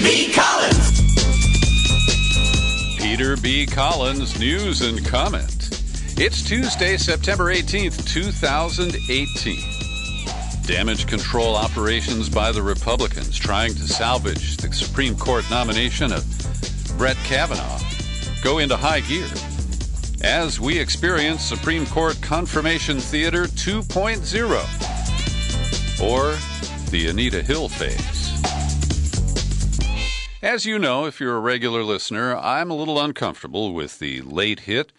B. Collins. Peter B. Collins, news and comment. It's Tuesday, September 18th, 2018. Damage control operations by the Republicans trying to salvage the Supreme Court nomination of Brett Kavanaugh go into high gear as we experience Supreme Court Confirmation Theater 2.0, or the Anita Hill phase. As you know, if you're a regular listener, I'm a little uncomfortable with the late hit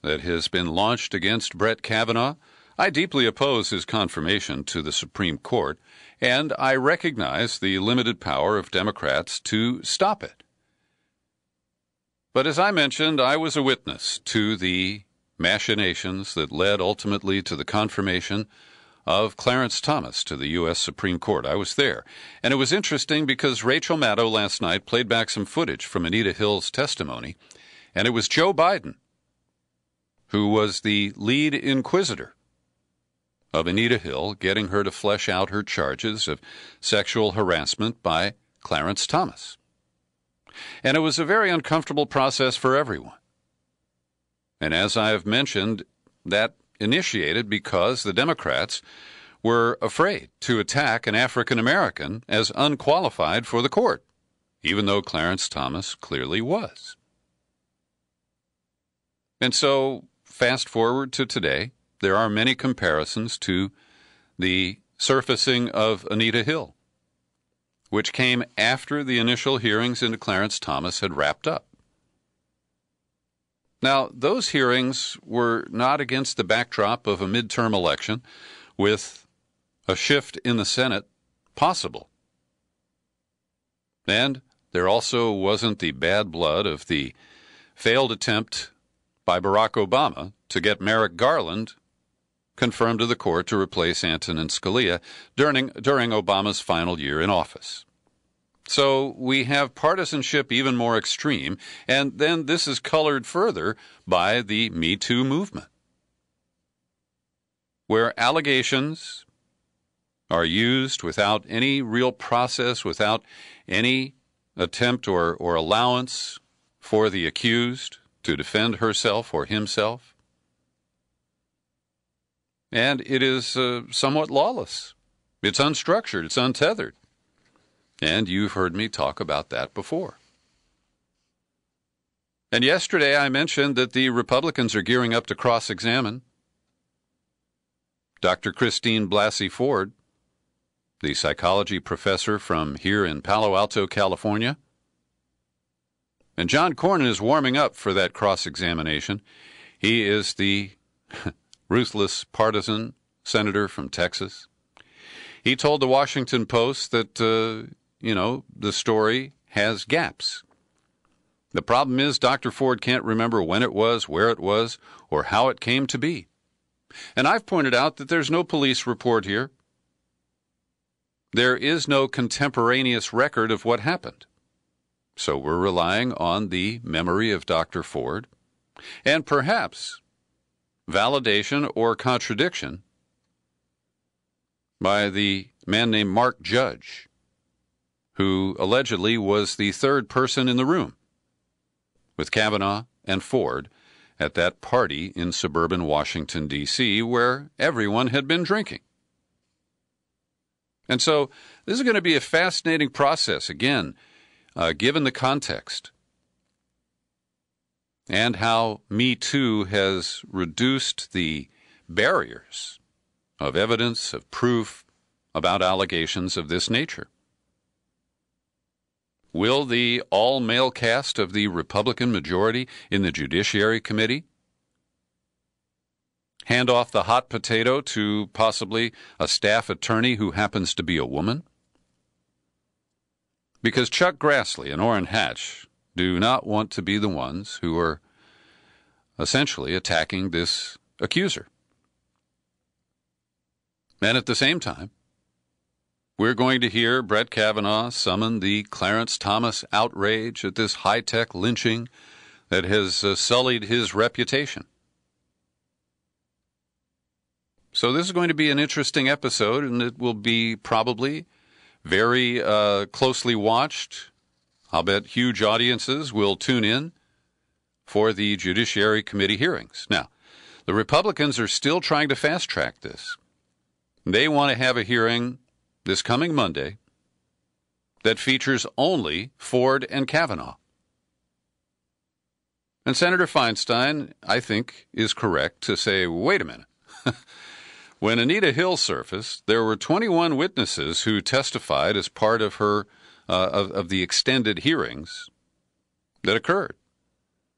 that has been launched against Brett Kavanaugh. I deeply oppose his confirmation to the Supreme Court, and I recognize the limited power of Democrats to stop it. But as I mentioned, I was a witness to the machinations that led ultimately to the confirmation of Clarence Thomas to the U.S. Supreme Court. I was there. And it was interesting because Rachel Maddow last night played back some footage from Anita Hill's testimony, and it was Joe Biden who was the lead inquisitor of Anita Hill, getting her to flesh out her charges of sexual harassment by Clarence Thomas. And it was a very uncomfortable process for everyone. And as I have mentioned, that initiated because the Democrats were afraid to attack an African American as unqualified for the court, even though Clarence Thomas clearly was. And so, fast forward to today, there are many comparisons to the surfacing of Anita Hill, which came after the initial hearings into Clarence Thomas had wrapped up. Now, those hearings were not against the backdrop of a midterm election with a shift in the Senate possible. And there also wasn't the bad blood of the failed attempt by Barack Obama to get Merrick Garland confirmed to the court to replace Antonin Scalia during Obama's final year in office. So we have partisanship even more extreme, and then this is colored further by the Me Too movement, where allegations are used without any real process, without any attempt or allowance for the accused to defend herself or himself. And it is somewhat lawless. It's unstructured. It's untethered. And you've heard me talk about that before. And yesterday I mentioned that the Republicans are gearing up to cross-examine Dr. Christine Blasey Ford, the psychology professor from here in Palo Alto, California. And John Cornyn is warming up for that cross-examination. He is the ruthless partisan senator from Texas. He told the Washington Post that, the story has gaps. The problem is Dr. Ford can't remember when it was, where it was, or how it came to be. And I've pointed out that there's no police report here. There is no contemporaneous record of what happened. So we're relying on the memory of Dr. Ford, and perhaps validation or contradiction by the man named Mark Judge, who allegedly was the third person in the room with Kavanaugh and Ford at that party in suburban Washington, D.C., where everyone had been drinking. And so this is going to be a fascinating process, again, given the context and how Me Too has reduced the barriers of evidence, of proof about allegations of this nature. Will the all-male cast of the Republican majority in the Judiciary Committee hand off the hot potato to possibly a staff attorney who happens to be a woman? Because Chuck Grassley and Orrin Hatch do not want to be the ones who are essentially attacking this accuser. And at the same time, we're going to hear Brett Kavanaugh summon the Clarence Thomas outrage at this high-tech lynching that has sullied his reputation. So this is going to be an interesting episode, and it will be probably very closely watched I'll bet huge audiences will tune in for the Judiciary Committee hearings. Now, the Republicans are still trying to fast-track this. They want to have a hearing this coming Monday that features only Ford and Kavanaugh. And Senator Feinstein, I think, is correct to say, wait a minute. When Anita Hill surfaced, there were 21 witnesses who testified as part of her of the extended hearings that occurred.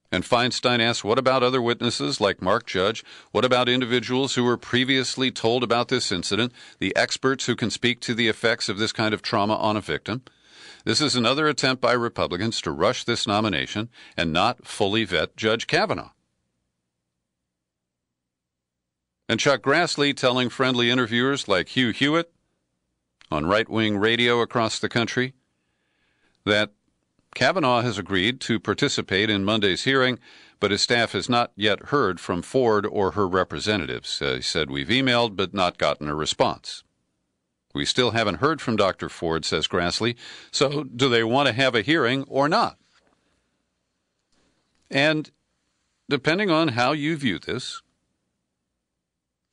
And Feinstein asked, what about other witnesses like Mark Judge? What about individuals who were previously told about this incident, the experts who can speak to the effects of this kind of trauma on a victim? This is another attempt by Republicans to rush this nomination and not fully vet Judge Kavanaugh. And Chuck Grassley telling friendly interviewers like Hugh Hewitt on right-wing radio across the country that Kavanaugh has agreed to participate in Monday's hearing, but his staff has not yet heard from Ford or her representatives. He said, we've emailed but not gotten a response. We still haven't heard from Dr. Ford, says Grassley, so do they want to have a hearing or not? And depending on how you view this,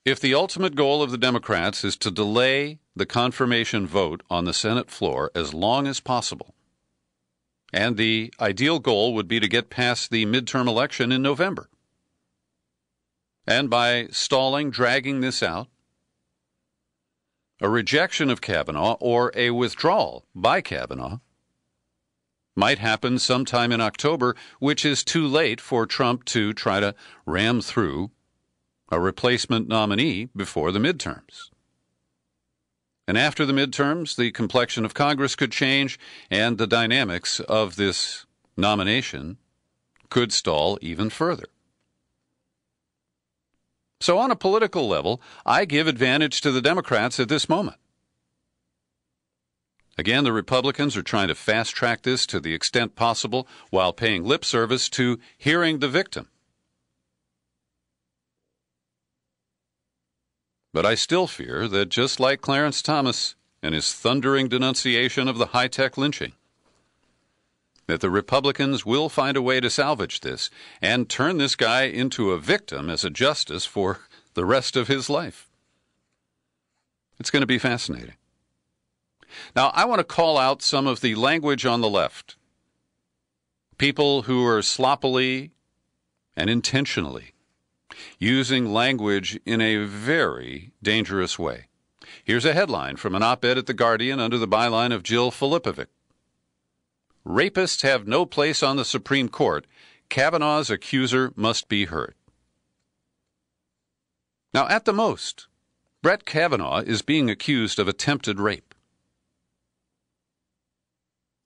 if the ultimate goal of the Democrats is to delay the confirmation vote on the Senate floor as long as possible, and the ideal goal would be to get past the midterm election in November, and by stalling, dragging this out, a rejection of Kavanaugh or a withdrawal by Kavanaugh might happen sometime in October, which is too late for Trump to try to ram through a replacement nominee before the midterms. And after the midterms, the complexion of Congress could change, and the dynamics of this nomination could stall even further. So on a political level, I give advantage to the Democrats at this moment. Again, the Republicans are trying to fast-track this to the extent possible while paying lip service to hearing the victim. But I still fear that just like Clarence Thomas and his thundering denunciation of the high-tech lynching, that the Republicans will find a way to salvage this and turn this guy into a victim as a justice for the rest of his life. It's going to be fascinating. Now, I want to call out some of the language on the left. People who are sloppily and intentionally using language in a very dangerous way. Here's a headline from an op-ed at The Guardian under the byline of Jill Filipovic. Rapists have no place on the Supreme Court. Kavanaugh's accuser must be heard. Now, at the most, Brett Kavanaugh is being accused of attempted rape.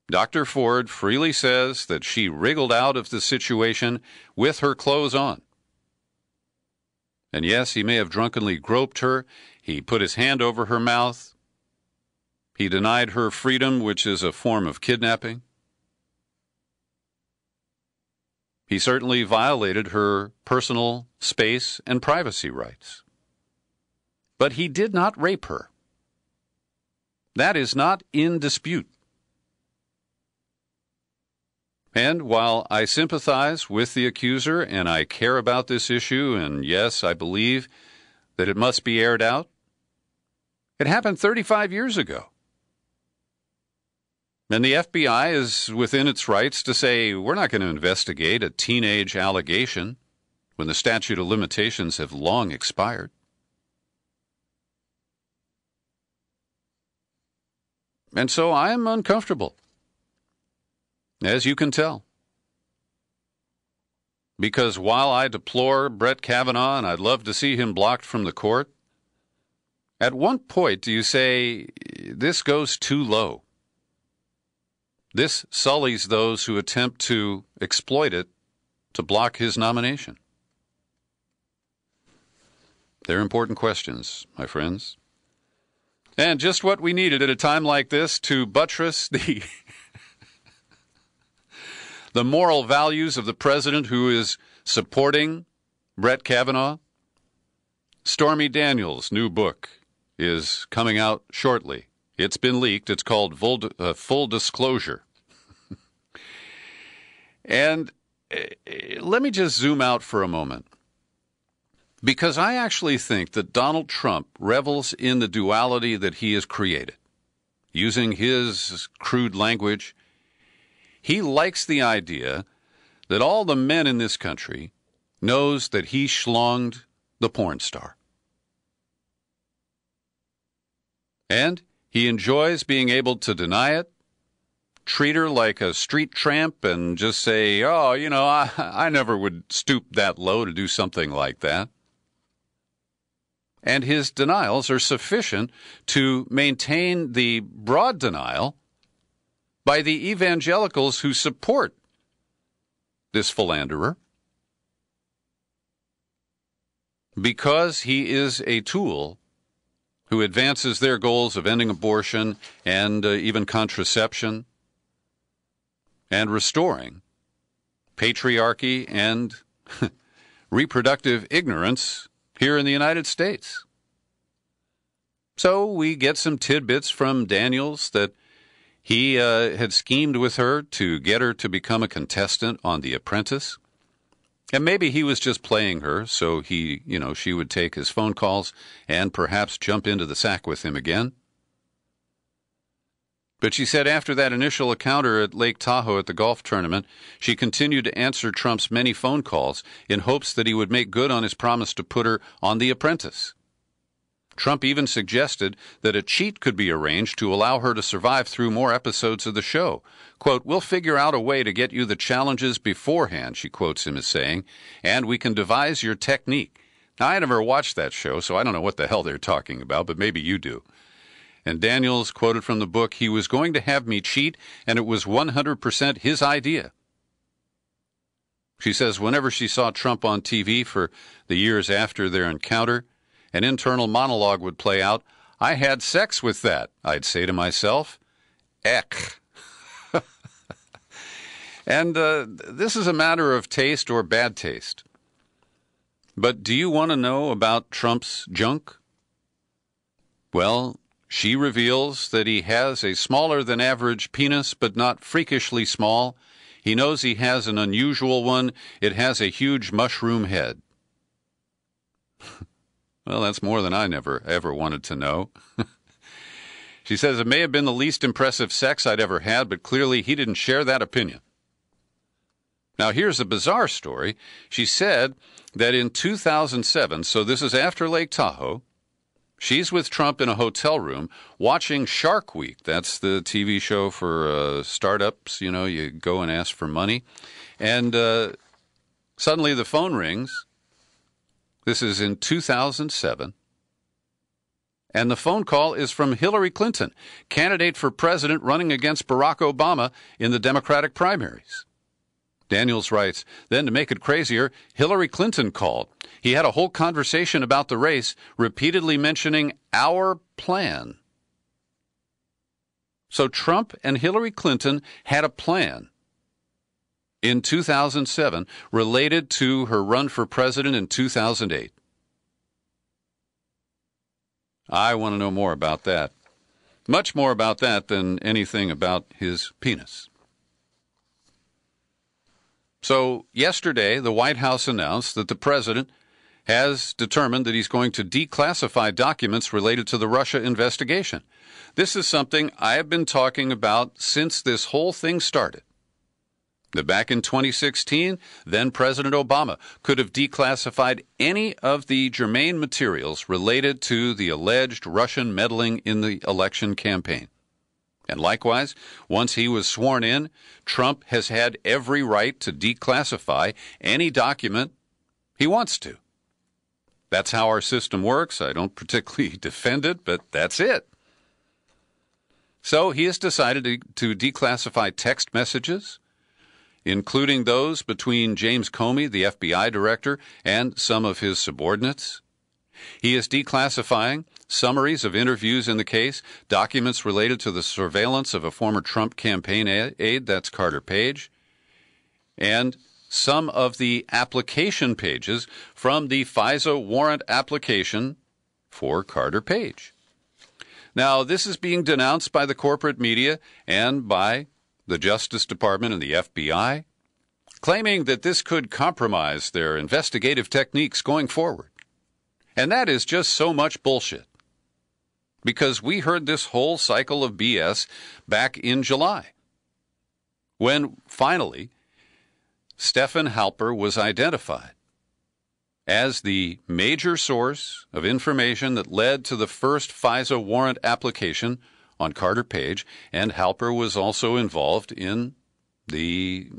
Dr. Ford freely says that she wriggled out of the situation with her clothes on. And yes, he may have drunkenly groped her. He put his hand over her mouth. He denied her freedom, which is a form of kidnapping. He certainly violated her personal space and privacy rights. But he did not rape her. That is not in dispute. And while I sympathize with the accuser and I care about this issue, and yes, I believe that it must be aired out, it happened 35 years ago. And the FBI is within its rights to say, we're not going to investigate a teenage allegation when the statute of limitations have long expired. And so I am uncomfortable, as you can tell. Because while I deplore Brett Kavanaugh and I'd love to see him blocked from the court, at what point do you say, this goes too low? This sullies those who attempt to exploit it to block his nomination. They're important questions, my friends. And just what we needed at a time like this to buttress the the moral values of the president who is supporting Brett Kavanaugh. Stormy Daniels' new book is coming out shortly. It's been leaked. It's called Full Disclosure. And let me just zoom out for a moment, because I actually think that Donald Trump revels in the duality that he has created. Using his crude language, he likes the idea that all the men in this country knows that he schlonged the porn star. And he enjoys being able to deny it, treat her like a street tramp, and just say, oh, I never would stoop that low to do something like that. And his denials are sufficient to maintain the broad denial by the evangelicals who support this philanderer, because he is a tool who advances their goals of ending abortion and even contraception and restoring patriarchy and reproductive ignorance here in the United States. So we get some tidbits from Daniels that he had schemed with her to get her to become a contestant on The Apprentice. And maybe he was just playing her so she would take his phone calls and perhaps jump into the sack with him again. But she said after that initial encounter at Lake Tahoe at the golf tournament, she continued to answer Trump's many phone calls in hopes that he would make good on his promise to put her on The Apprentice. Trump even suggested that a cheat could be arranged to allow her to survive through more episodes of the show. Quote, we'll figure out a way to get you the challenges beforehand, she quotes him as saying, and we can devise your technique. Now, I never watched that show, so I don't know what the hell they're talking about, but maybe you do. And Daniels quoted from the book, he was going to have me cheat, and it was 100% his idea. She says whenever she saw Trump on TV for the years after their encounter, an internal monologue would play out. I had sex with that, I'd say to myself. Eck. And this is a matter of taste or bad taste. But do you want to know about Trump's junk? Well, she reveals that he has a smaller than average penis, but not freakishly small. He knows he has an unusual one. It has a huge mushroom head. Well, that's more than I ever wanted to know. She says it may have been the least impressive sex I'd ever had, but clearly he didn't share that opinion. Now, here's a bizarre story. She said that in 2007, so this is after Lake Tahoe, she's with Trump in a hotel room watching Shark Week. That's the TV show for startups. You go and ask for money. And suddenly the phone rings. This is in 2007. And the phone call is from Hillary Clinton, candidate for president running against Barack Obama in the Democratic primaries. Daniels writes, then to make it crazier, Hillary Clinton called. He had a whole conversation about the race, repeatedly mentioning our plan. So Trump and Hillary Clinton had a plan in 2007 related to her run for president in 2008. I want to know more about that. Much more about that than anything about his penis. So yesterday, the White House announced that the president has determined that he's going to declassify documents related to the Russia investigation. This is something I have been talking about since this whole thing started. That back in 2016, then President Obama could have declassified any of the germane materials related to the alleged Russian meddling in the election campaign. And likewise, once he was sworn in, Trump has had every right to declassify any document he wants to. That's how our system works. I don't particularly defend it, but that's it. So he has decided to declassify text messages, including those between James Comey, the FBI director, and some of his subordinates. He is declassifying summaries of interviews in the case, documents related to the surveillance of a former Trump campaign aide, that's Carter Page, and some of the application pages from the FISA warrant application for Carter Page. Now, this is being denounced by the corporate media and by the Justice Department and the FBI. claiming that this could compromise their investigative techniques going forward. And that is just so much bullshit. Because we heard this whole cycle of BS back in July, when finally Stephen Halper was identified as the major source of information that led to the first FISA warrant application on Carter Page, and Halper was also involved in the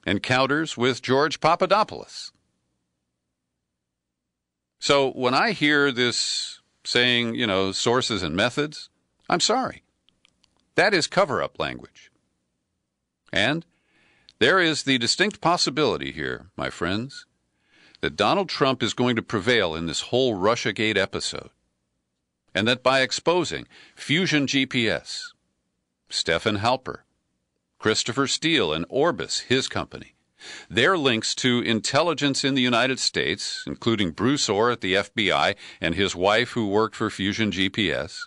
encounters with George Papadopoulos. So when I hear this saying, sources and methods, I'm sorry. That is cover-up language. And there is the distinct possibility here, my friends, that Donald Trump is going to prevail in this whole Russiagate episode, and that by exposing Fusion GPS, Stephen Halper, Christopher Steele, and Orbis, his company, their links to intelligence in the United States, including Bruce Orr at the FBI and his wife who worked for Fusion GPS,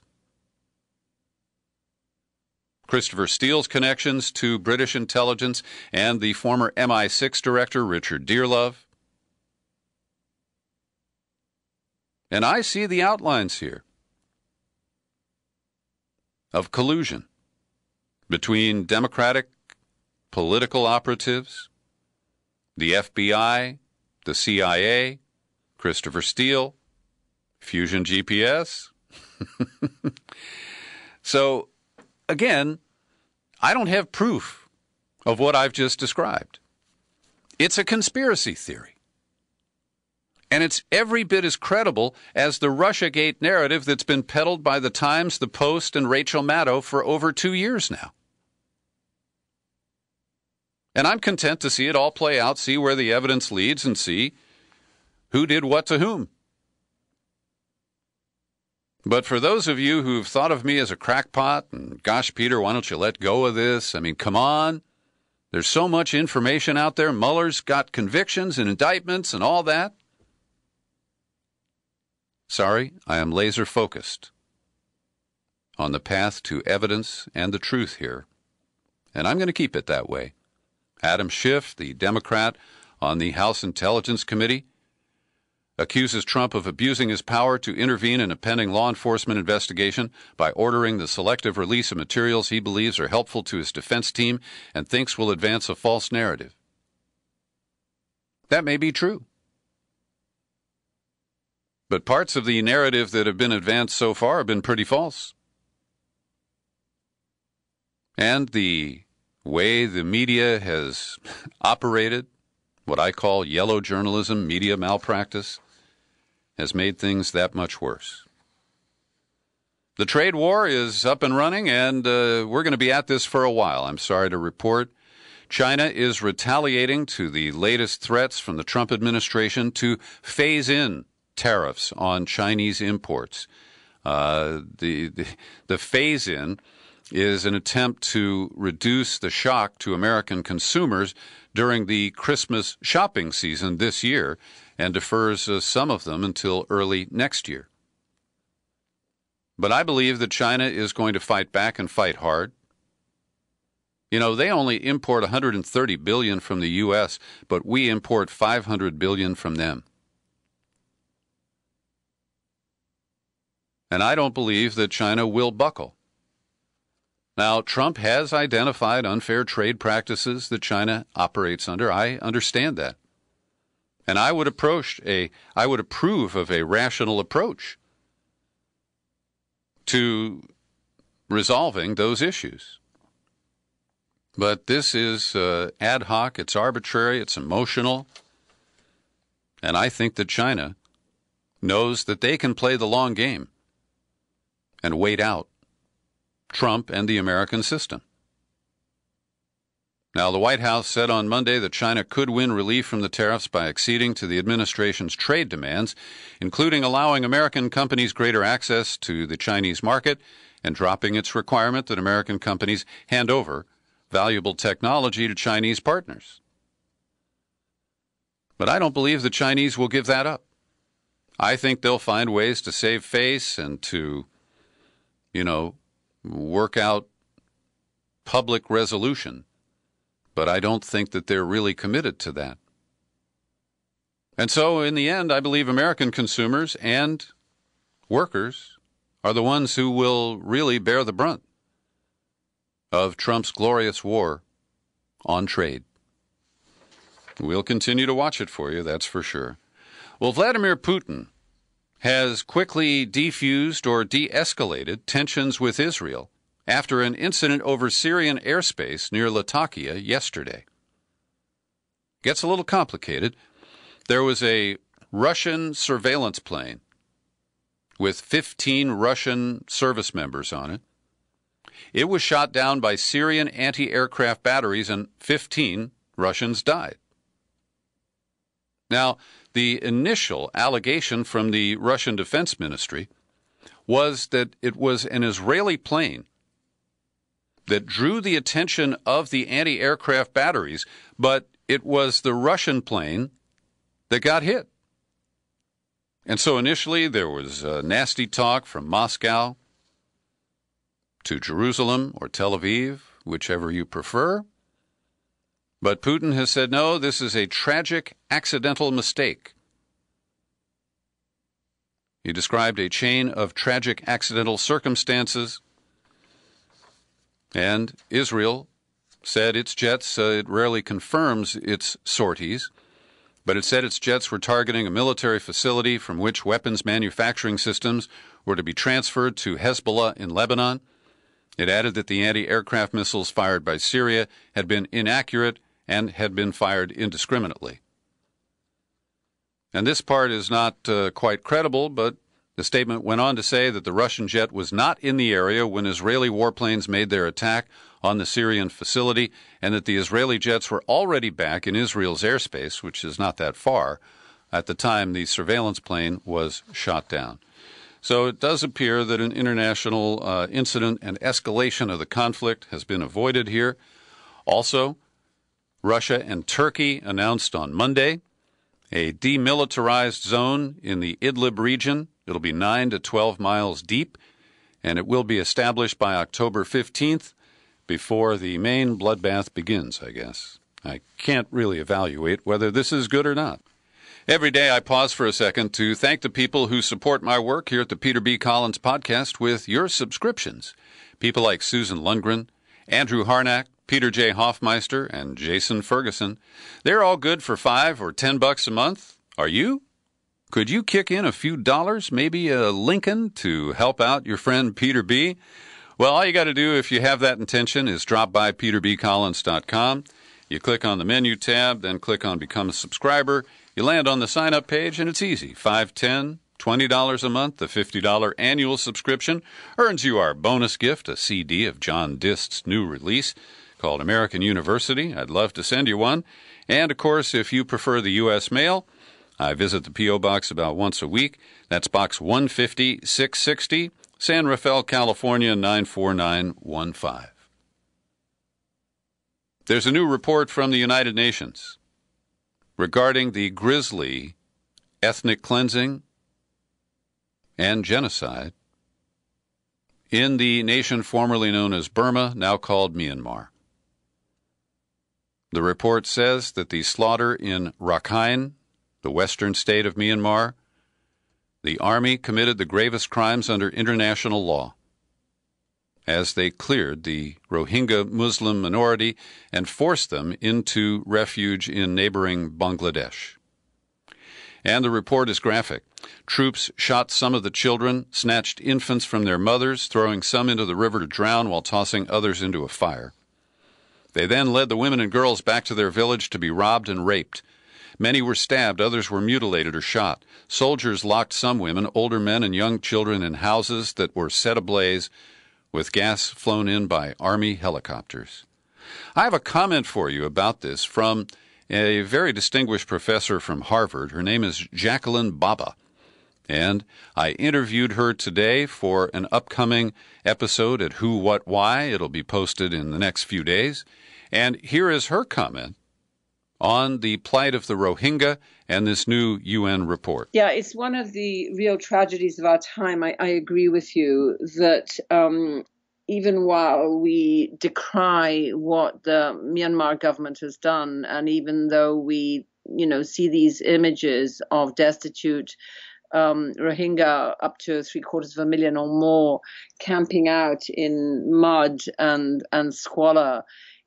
Christopher Steele's connections to British intelligence and the former MI6 director Richard Dearlove. And I see the outlines here of collusion between Democratic political operatives, the FBI, the CIA, Christopher Steele, Fusion GPS. So, again, I don't have proof of what I've just described. It's a conspiracy theory. And it's every bit as credible as the Russiagate narrative that's been peddled by the Times, the Post, and Rachel Maddow for over 2 years now. And I'm content to see it all play out, see where the evidence leads, and see who did what to whom. But for those of you who've thought of me as a crackpot, and gosh, Peter, why don't you let go of this? I mean, come on. There's so much information out there. Mueller's got convictions and indictments and all that. Sorry, I am laser focused on the path to evidence and the truth here. And I'm going to keep it that way. Adam Schiff, the Democrat on the House Intelligence Committee, accuses Trump of abusing his power to intervene in a pending law enforcement investigation by ordering the selective release of materials he believes are helpful to his defense team and thinks will advance a false narrative. That may be true. But parts of the narrative that have been advanced so far have been pretty false. And the way the media has operated, what I call yellow journalism, media malpractice, has made things that much worse. The trade war is up and running, and we're going to be at this for a while. I'm sorry to report China is retaliating to the latest threats from the Trump administration to phase in tariffs on Chinese imports. The phase-in is an attempt to reduce the shock to American consumers during the Christmas shopping season this year and defers some of them until early next year. But I believe that China is going to fight back and fight hard. You know, they only import $130 billion from the U.S., but we import $500 billion from them. And I don't believe that China will buckle. Now, Trump has identified unfair trade practices that China operates under. I understand that. And I would approve of a rational approach to resolving those issues. But this is ad hoc, it's arbitrary, it's emotional. And I think that China knows that they can play the long game and wait out Trump and the American system. Now, the White House said on Monday that China could win relief from the tariffs by acceding to the administration's trade demands, including allowing American companies greater access to the Chinese market and dropping its requirement that American companies hand over valuable technology to Chinese partners. But I don't believe the Chinese will give that up. I think they'll find ways to save face and to work out public resolution but I don't think that they're really committed to that. And so, in the end, I believe American consumers and workers are the ones who will really bear the brunt of Trump's glorious war on trade. We'll continue to watch it for you, that's for sure. Well, Vladimir Putin has quickly defused or de-escalated tensions with Israel after an incident over Syrian airspace near Latakia yesterday. Gets a little complicated. There was a Russian surveillance plane with 15 Russian service members on it. It was shot down by Syrian anti-aircraft batteries, and 15 Russians died. Now, the initial allegation from the Russian Defense Ministry was that it was an Israeli plane that drew the attention of the anti-aircraft batteries, but it was the Russian plane that got hit. And so initially there was nasty talk from Moscow to Jerusalem or Tel Aviv, whichever you prefer. But Putin has said, no, this is a tragic accidental mistake. He described a chain of tragic accidental circumstances, and Israel said its jets, it rarely confirms its sorties, but it said its jets were targeting a military facility from which weapons manufacturing systems were to be transferred to Hezbollah in Lebanon. It added that the anti-aircraft missiles fired by Syria had been inaccurate and had been fired indiscriminately. And this part is not quite credible, but the statement went on to say that the Russian jet was not in the area when Israeli warplanes made their attack on the Syrian facility, and that the Israeli jets were already back in Israel's airspace, which is not that far, at the time the surveillance plane was shot down. So it does appear that an international incident and escalation of the conflict has been avoided here. Also, Russia and Turkey announced on Monday a demilitarized zone in the Idlib region. It'll be 9 to 12 miles deep, and it will be established by October 15th before the main bloodbath begins, I guess. I can't really evaluate whether this is good or not. Every day I pause for a second to thank the people who support my work here at the Peter B. Collins Podcast with your subscriptions. People like Susan Lundgren, Andrew Harnack, Peter J. Hoffmeister, and Jason Ferguson. They're all good for $5 or $10 a month. Are you? Could you kick in a few dollars, maybe a Lincoln, to help out your friend Peter B.? Well, all you got to do if you have that intention is drop by peterbcollins.com. You click on the menu tab, then click on Become a Subscriber. You land on the sign-up page, and it's easy. $5, $10, $20 a month. The $50 annual subscription earns you our bonus gift, a CD of John Dist's new release called American University. I'd love to send you one. And, of course, if you prefer the U.S. mail, I visit the P.O. Box about once a week. That's Box 150, 660, San Rafael, California, 94915. There's a new report from the United Nations regarding the grisly ethnic cleansing and genocide in the nation formerly known as Burma, now called Myanmar. The report says that the slaughter in Rakhine, the western state of Myanmar, the army committed the gravest crimes under international law as they cleared the Rohingya Muslim minority and forced them into refuge in neighboring Bangladesh. And the report is graphic. Troops shot some of the children, snatched infants from their mothers, throwing some into the river to drown while tossing others into a fire. They then led the women and girls back to their village to be robbed and raped. Many were stabbed, others were mutilated or shot. Soldiers locked some women, older men, and young children in houses that were set ablaze with gas flown in by Army helicopters. I have a comment for you about this from a very distinguished professor from Harvard. Her name is Jacqueline Baba, and I interviewed her today for an upcoming episode at Who, What, Why. It'll be posted in the next few days. And here is her comment on the plight of the Rohingya and this new UN report. Yeah, it's one of the real tragedies of our time. I agree with you that even while we decry what the Myanmar government has done, and even though we, see these images of destitute Rohingya, up to 750,000 or more, camping out in mud and squalor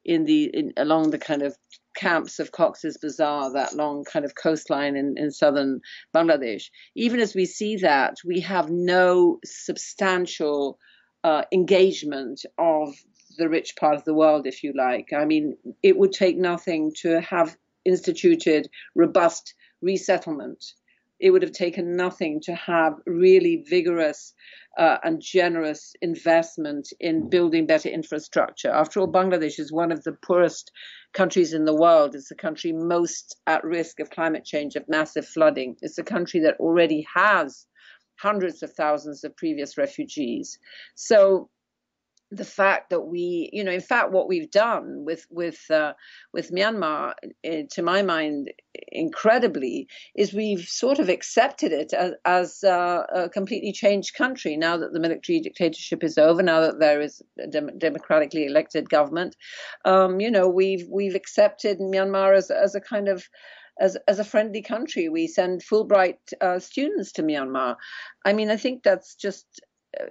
along the kind of camps of Cox's Bazar, that long kind of coastline in southern Bangladesh. Even as we see that, we have no substantial engagement of the rich part of the world, if you like. I mean, it would take nothing to have instituted robust resettlement. It would have taken nothing to have really vigorous and generous investment in building better infrastructure. After all, Bangladesh is one of the poorest countries in the world. It's the country most at risk of climate change, of massive flooding. It's a country that already has hundreds of thousands of previous refugees. So the fact that we, in fact, what we've done with Myanmar, to my mind, incredibly, is we've sort of accepted it as a completely changed country now that the military dictatorship is over, now that there is a democratically elected government. We've accepted Myanmar as a kind of as a friendly country. We send Fulbright students to Myanmar. I mean, I think that's just,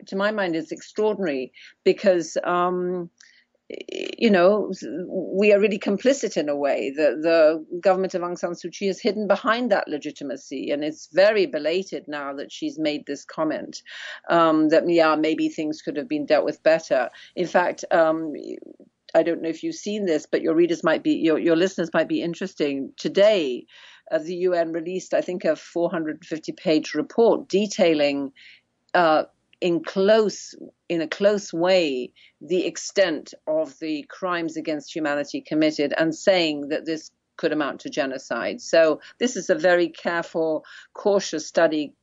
to my mind, is extraordinary because, we are really complicit in a way. The government of Aung San Suu Kyi is hidden behind that legitimacy, and it's very belated now that she's made this comment that, maybe things could have been dealt with better. In fact, I don't know if you've seen this, but your listeners might be interesting. Today, the UN released, I think, a 450-page report detailing in a close way the extent of the crimes against humanity committed, and saying that this could amount to genocide. So this is a very careful, cautious study,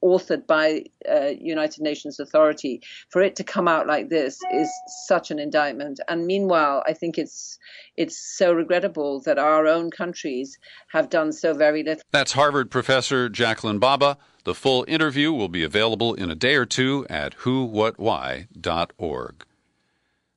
authored by United Nations Authority. For it to come out like this is such an indictment. And meanwhile, I think it's so regrettable that our own countries have done so very little. That's Harvard professor Jacqueline Baba. The full interview will be available in a day or two at whowhatwhy.org.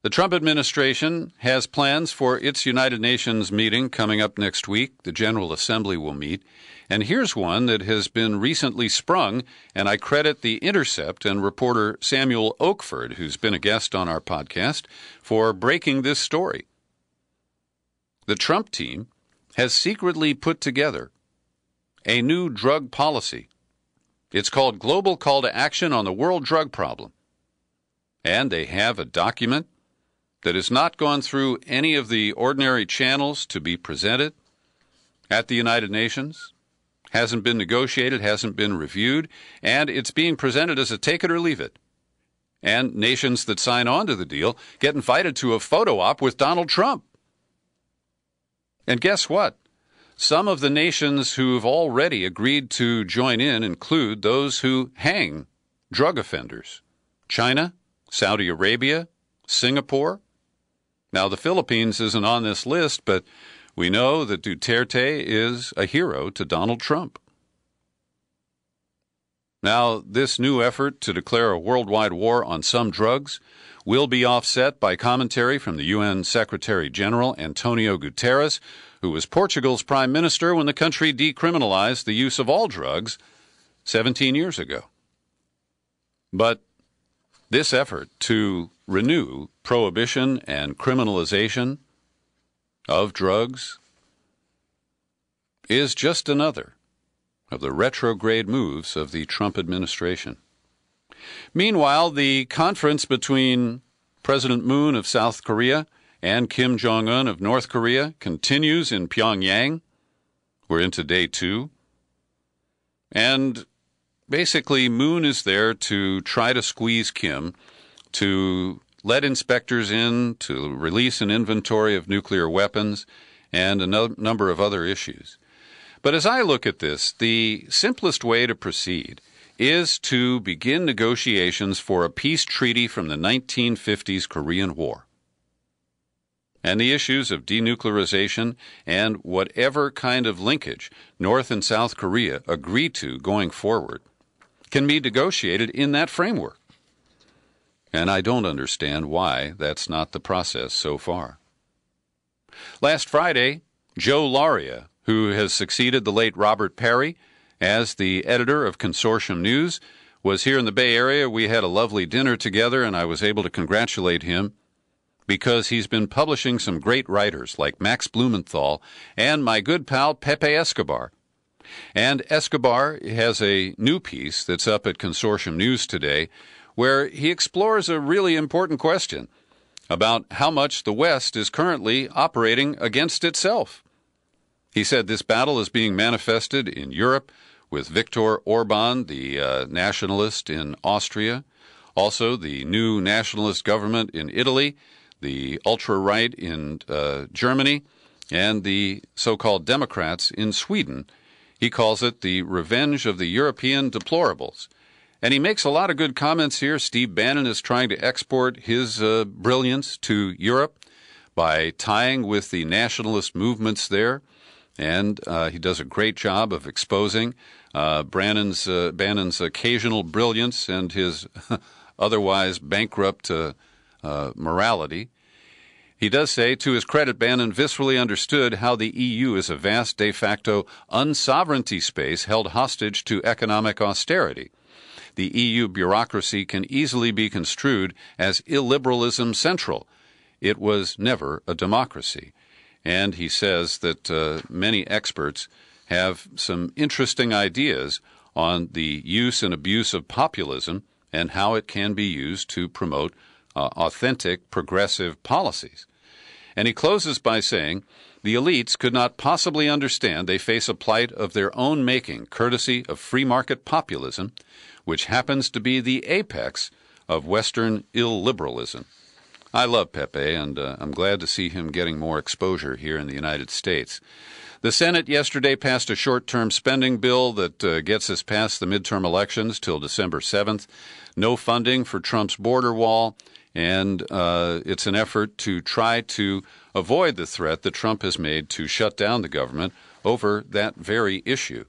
The Trump administration has plans for its United Nations meeting coming up next week. The General Assembly will meet. And here's one that has been recently sprung, and I credit The Intercept and reporter Samuel Oakford, who's been a guest on our podcast, for breaking this story. The Trump team has secretly put together a new drug policy. It's called Global Call to Action on the World Drug Problem. And they have a document that has not gone through any of the ordinary channels to be presented at the United Nations, hasn't been negotiated, hasn't been reviewed, and it's being presented as a take it or leave it. And nations that sign on to the deal get invited to a photo op with Donald Trump. And guess what? Some of the nations who've already agreed to join in include those who hang drug offenders: China, Saudi Arabia, Singapore. Now, the Philippines isn't on this list, but we know that Duterte is a hero to Donald Trump. Now, this new effort to declare a worldwide war on some drugs will be offset by commentary from the UN Secretary General Antonio Guterres, who was Portugal's prime minister when the country decriminalized the use of all drugs 17 years ago. But this effort to renew prohibition and criminalization of drugs is just another of the retrograde moves of the Trump administration. Meanwhile, the conference between President Moon of South Korea and Kim Jong-un of North Korea continues in Pyongyang. We're into day 2. And basically, Moon is there to try to squeeze Kim to let inspectors in, to release an inventory of nuclear weapons, and a number of other issues. But as I look at this, the simplest way to proceed is to begin negotiations for a peace treaty from the 1950s Korean War. And the issues of denuclearization and whatever kind of linkage North and South Korea agree to going forward can be negotiated in that framework. And I don't understand why that's not the process so far. Last Friday, Joe Lauria, who has succeeded the late Robert Perry as the editor of Consortium News, was here in the Bay Area. We had a lovely dinner together, and I was able to congratulate him because he's been publishing some great writers like Max Blumenthal and my good pal Pepe Escobar. And Escobar has a new piece that's up at Consortium News today where he explores a really important question about how much the West is currently operating against itself. He said this battle is being manifested in Europe with Viktor Orban, the nationalist in Austria, also the new nationalist government in Italy, the ultra-right in Germany, and the so-called Democrats in Sweden. He calls it the revenge of the European deplorables. And he makes a lot of good comments here. Steve Bannon is trying to export his brilliance to Europe by tying with the nationalist movements there. And he does a great job of exposing Bannon's occasional brilliance and his otherwise bankrupt morality. He does say, to his credit, Bannon viscerally understood how the EU is a vast de facto unsovereignty space held hostage to economic austerity. The EU bureaucracy can easily be construed as illiberalism central. It was never a democracy. And he says that many experts have some interesting ideas on the use and abuse of populism and how it can be used to promote authentic progressive policies. And he closes by saying, the elites could not possibly understand they face a plight of their own making, courtesy of free market populism, which happens to be the apex of Western illiberalism. I love Pepe, and I'm glad to see him getting more exposure here in the United States. The Senate yesterday passed a short-term spending bill that gets us past the midterm elections till December 7th. No funding for Trump's border wall, and it's an effort to try to avoid the threat that Trump has made to shut down the government over that very issue.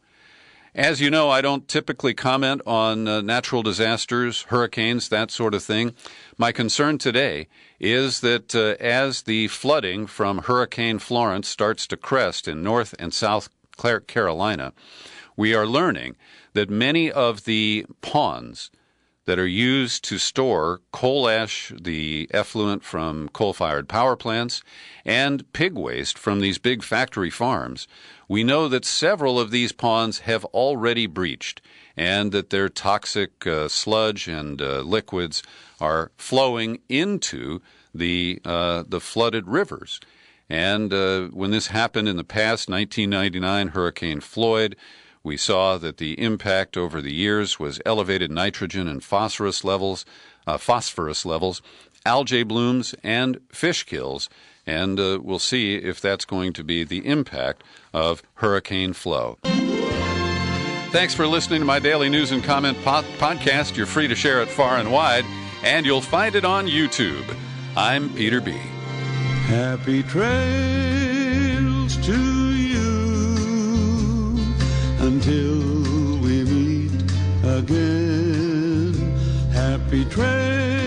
As you know, I don't typically comment on natural disasters, hurricanes, that sort of thing. My concern today is that as the flooding from Hurricane Florence starts to crest in North and South Carolina, we are learning that many of the ponds that are used to store coal ash, the effluent from coal-fired power plants, and pig waste from these big factory farms, we know that several of these ponds have already breached and that their toxic sludge and liquids are flowing into the flooded rivers. And when this happened in the past, 1999 Hurricane Floyd, we saw that the impact over the years was elevated nitrogen and phosphorus levels, algae blooms, and fish kills. And we'll see if that's going to be the impact of hurricane flow. Thanks for listening to my daily news and comment podcast. You're free to share it far and wide, and you'll find it on YouTube. I'm Peter B. Happy trails to you until we meet again. Happy trails.